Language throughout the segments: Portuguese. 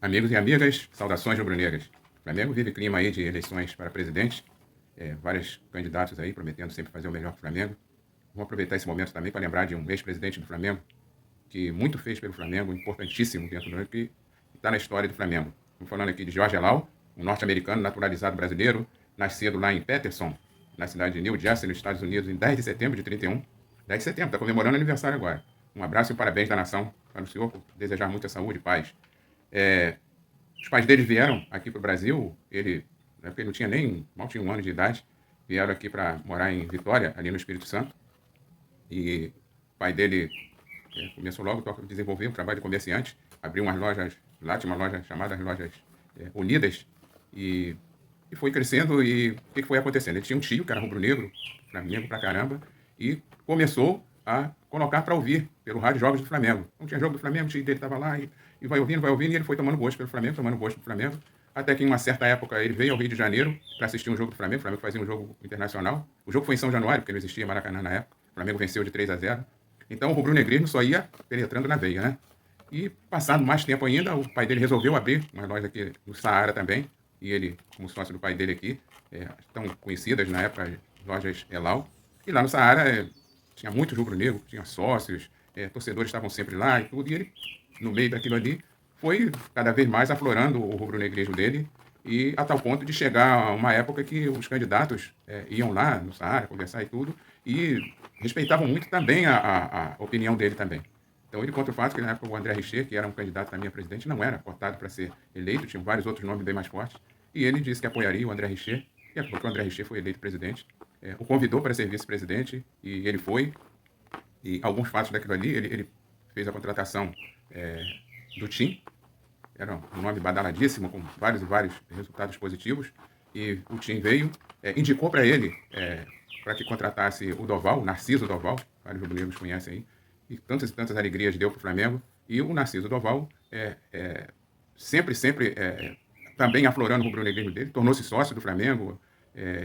Amigos e amigas, saudações rubro-negras. O Flamengo vive clima aí de eleições para presidente, vários candidatos aí prometendo sempre fazer o melhor para o Flamengo. Vou aproveitar esse momento também para lembrar de um ex-presidente do Flamengo, que muito fez pelo Flamengo, importantíssimo dentro do Flamengo, que está na história do Flamengo. Estou falando aqui de Jorge Elal, um norte-americano naturalizado brasileiro, nascido lá em Paterson, na cidade de New Jersey, nos Estados Unidos, em 10 de setembro de 31. 10 de setembro, está comemorando aniversário agora. Um abraço e um parabéns da nação para o senhor, por desejar muita saúde e paz. Os pais dele vieram aqui para o Brasil, ele não tinha mal tinha 1 ano de idade, vieram aqui para morar em Vitória, ali no Espírito Santo, e o pai dele começou logo a desenvolver um trabalho de comerciante, abriu umas lojas lá, tinha uma loja chamada Lojas Unidas, e foi crescendo, e o que foi acontecendo? Ele tinha um tio que era rubro-negro, Flamengo pra caramba, e começou a colocar para ouvir pelo rádio jogos do Flamengo. Não tinha jogo do Flamengo, o tio dele estava lá, e vai ouvindo, e ele foi tomando gosto pelo Flamengo, tomando gosto do Flamengo, até que em uma certa época ele veio ao Rio de Janeiro para assistir um jogo do Flamengo. O Flamengo fazia um jogo internacional. O jogo foi em São Januário, porque não existia Maracanã na época. O Flamengo venceu de 3-0. Então o rubro-negrismo só ia penetrando na veia, né? E passado mais tempo ainda, o pai dele resolveu abrir uma loja aqui no Saara também, e ele, como sócio do pai dele aqui, tão conhecidas na época, lojas Elal. E lá no Saara tinha muito rubro-negro, tinha sócios, torcedores estavam sempre lá e tudo, e ele, no meio daquilo ali, foi cada vez mais aflorando o rubro-negrismo dele, e a tal ponto de chegar a uma época que os candidatos iam lá no Saara conversar e tudo, e respeitavam muito também a opinião dele também. Então ele conta o fato que na época o André Richer, que era um candidato também a presidente, não era cotado para ser eleito, tinha vários outros nomes bem mais fortes, e ele disse que apoiaria o André Richer, e é porque o André Richer foi eleito presidente, o convidou para ser vice-presidente, e ele foi, e alguns fatos daquilo ali, ele fez a contratação do TIM, era um nome badaladíssimo, com vários e vários resultados positivos, e o TIM veio, indicou para ele para que contratasse o Doval, o Narciso Doval, vários rubro-negros conhecem aí, e tantas alegrias deu para o Flamengo, e o Narciso Doval sempre também aflorando o rubro-negrismo dele, tornou-se sócio do Flamengo,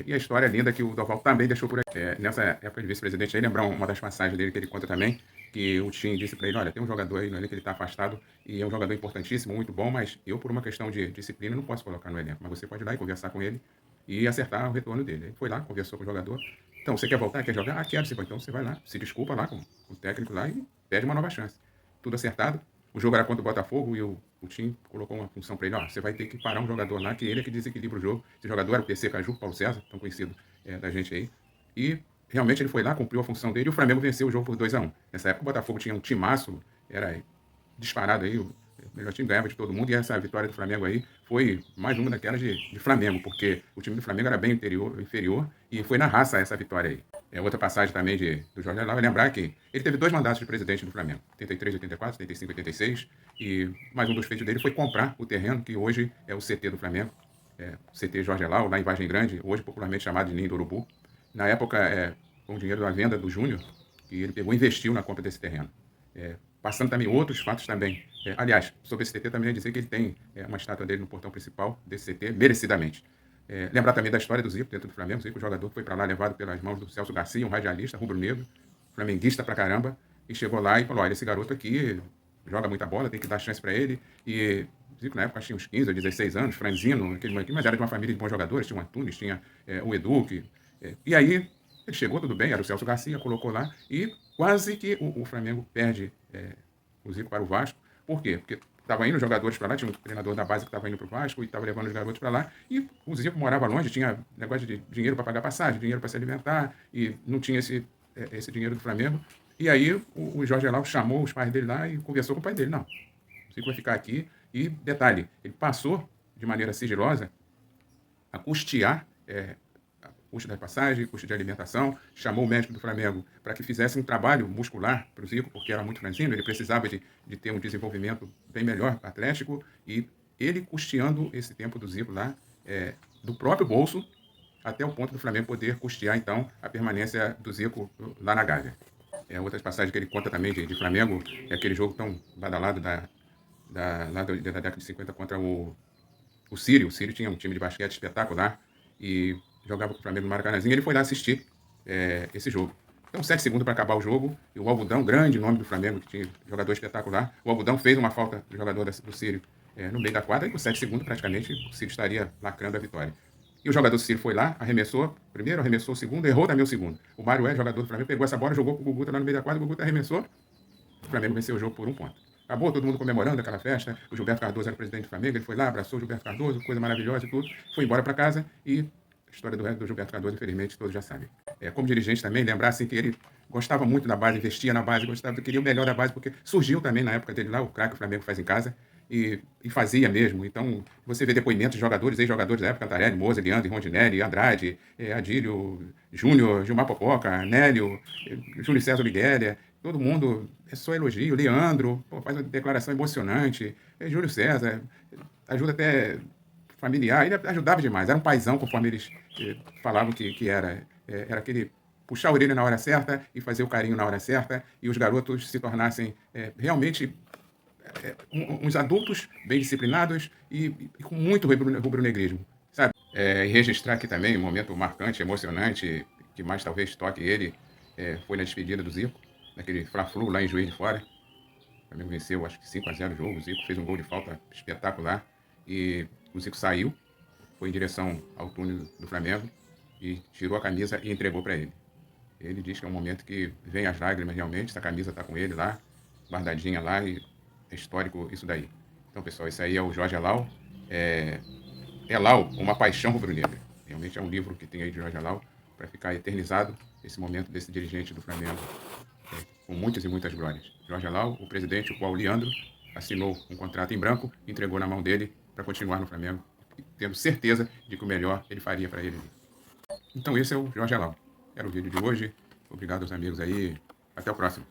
e a história é linda que o Doval também deixou por aqui. Nessa época de vice-presidente, aí lembrar uma das passagens dele que ele conta também, que o Tim disse para ele, olha, tem um jogador aí no elenco que ele está afastado, e é um jogador importantíssimo, muito bom, mas eu, por uma questão de disciplina, não posso colocar no elenco, mas você pode ir lá e conversar com ele e acertar o retorno dele. Ele foi lá, conversou com o jogador, então, você quer voltar, quer jogar? Ah, quero, então você vai lá, se desculpa lá com o técnico lá e pede uma nova chance. Tudo acertado. O jogo era contra o Botafogo e o time colocou uma função para ele, ó, você vai ter que parar um jogador lá, que ele é que desequilibra o jogo. Esse jogador era o PC Caju, Paulo César, tão conhecido da gente aí. E realmente ele foi lá, cumpriu a função dele e o Flamengo venceu o jogo por 2-1. Nessa época o Botafogo tinha um timaço, era disparado aí, o melhor time ganhava de todo mundo, e essa vitória do Flamengo aí foi mais uma daquelas de Flamengo, porque o time do Flamengo era bem inferior e foi na raça essa vitória aí. Outra passagem também do Jorge Elal é lembrar que ele teve 2 mandatos de presidente do Flamengo, 83, 84, 75, 86, e mais um dos feitos dele foi comprar o terreno que hoje é o CT do Flamengo, o CT Jorge Elal, lá em Vargem Grande, hoje popularmente chamado de Ninho do Urubu. Na época, com o dinheiro da venda do Júnior, que ele pegou e investiu na compra desse terreno. Passando também outros fatos também. Aliás, sobre esse CT também é dizer que ele tem uma estátua dele no portão principal desse CT, merecidamente. Lembrar também da história do Zico dentro do Flamengo. O Zico, o jogador, foi para lá levado pelas mãos do Celso Garcia, um radialista, rubro-negro, flamenguista pra caramba, e chegou lá e falou, olha, esse garoto aqui joga muita bola, tem que dar chance para ele. E o Zico, na época, tinha uns 15 ou 16 anos, franzino, aquele molequinho, mas era de uma família de bons jogadores, tinha o Antunes, tinha o Edu, e aí ele chegou, tudo bem, era o Celso Garcia, colocou lá, e quase que o Flamengo perde o Zico para o Vasco. Por quê? Porque estava indo jogadores para lá, tinha um treinador da base que estava indo para o Vasco e estava levando os garotos para lá, e o Zico morava longe, tinha negócio de dinheiro para pagar passagem, dinheiro para se alimentar, e não tinha esse dinheiro do Flamengo. E aí o Jorge Elal chamou os pais dele lá e conversou com o pai dele. Não, o Zico vai ficar aqui. E, detalhe, ele passou de maneira sigilosa a custear custo da passagem, custo de alimentação, chamou o médico do Flamengo para que fizesse um trabalho muscular para o Zico, porque era muito franzino, ele precisava de ter um desenvolvimento bem melhor atlético, e ele custeando esse tempo do Zico lá, do próprio bolso, até o ponto do Flamengo poder custear, então, a permanência do Zico lá na Gávea. Outras passagens que ele conta também de Flamengo, é aquele jogo tão badalado lá da década de 50 contra o Sírio. O Sírio tinha um time de basquete espetacular, e jogava com o Flamengo no Maracanãzinho, ele foi lá assistir esse jogo. Então, 7 segundos para acabar o jogo, e o Alvudão, grande nome do Flamengo, que tinha jogador espetacular, o Alvudão fez uma falta do jogador do Sírio no meio da quadra, e com 7 segundos praticamente o Ciro estaria lacrando a vitória. E o jogador Ciro foi lá, arremessou primeiro, arremessou o segundo, errou também o segundo. O Mário jogador do Flamengo, pegou essa bola, jogou pro Gugu lá no meio da quadra, o Gugu arremessou, o Flamengo venceu o jogo por 1 ponto. Acabou todo mundo comemorando aquela festa. O Gilberto Cardoso era o presidente do Flamengo, ele foi lá, abraçou o Gilberto Cardoso, coisa maravilhosa e tudo. Foi embora para casa e a história do Gilberto Cardoso, infelizmente, todos já sabem. Como dirigente também, lembrar assim, que ele gostava muito da base, investia na base, queria o melhor da base, porque surgiu também na época dele lá, o craque que o Flamengo faz em casa, e fazia mesmo. Então, você vê depoimentos de jogadores, ex-jogadores da época, Cantarelli, Moza, Leandro, Rondinelli, Andrade, Adílio, Júnior, Gilmar Popoca, Nélio, Júlio César Miguel, todo mundo é só elogio. Leandro, faz uma declaração emocionante. Júlio César, ajuda até familiar. Ele ajudava demais. Era um paizão, conforme eles falavam que era. Era aquele puxar a orelha na hora certa e fazer o carinho na hora certa, e os garotos se tornassem realmente uns adultos bem disciplinados e com muito rubro-negrismo, sabe? E registrar aqui também um momento marcante, emocionante, que mais talvez toque ele, foi na despedida do Zico, naquele Fla-Flu lá em Juiz de Fora. O Flamengo venceu, acho que 5-0 o jogo, o Zico fez um gol de falta espetacular, e o Zico saiu, foi em direção ao túnel do Flamengo, e tirou a camisa e entregou para ele. Ele diz que é um momento que vem as lágrimas realmente, essa camisa está com ele lá, guardadinha lá, e é histórico isso daí. Então, pessoal, esse aí é o Jorge Alau. Lau, Uma Paixão Rubro-Negra. Realmente é um livro que tem aí de Jorge Alau para ficar eternizado esse momento desse dirigente do Flamengo, com muitas e muitas glórias. Jorge Alau, o presidente, o qual o Leandro assinou um contrato em branco, entregou na mão dele para continuar no Flamengo, tendo certeza de que o melhor ele faria para ele. Então esse é o Jorge Alau. Era o vídeo de hoje. Obrigado aos amigos aí. Até o próximo.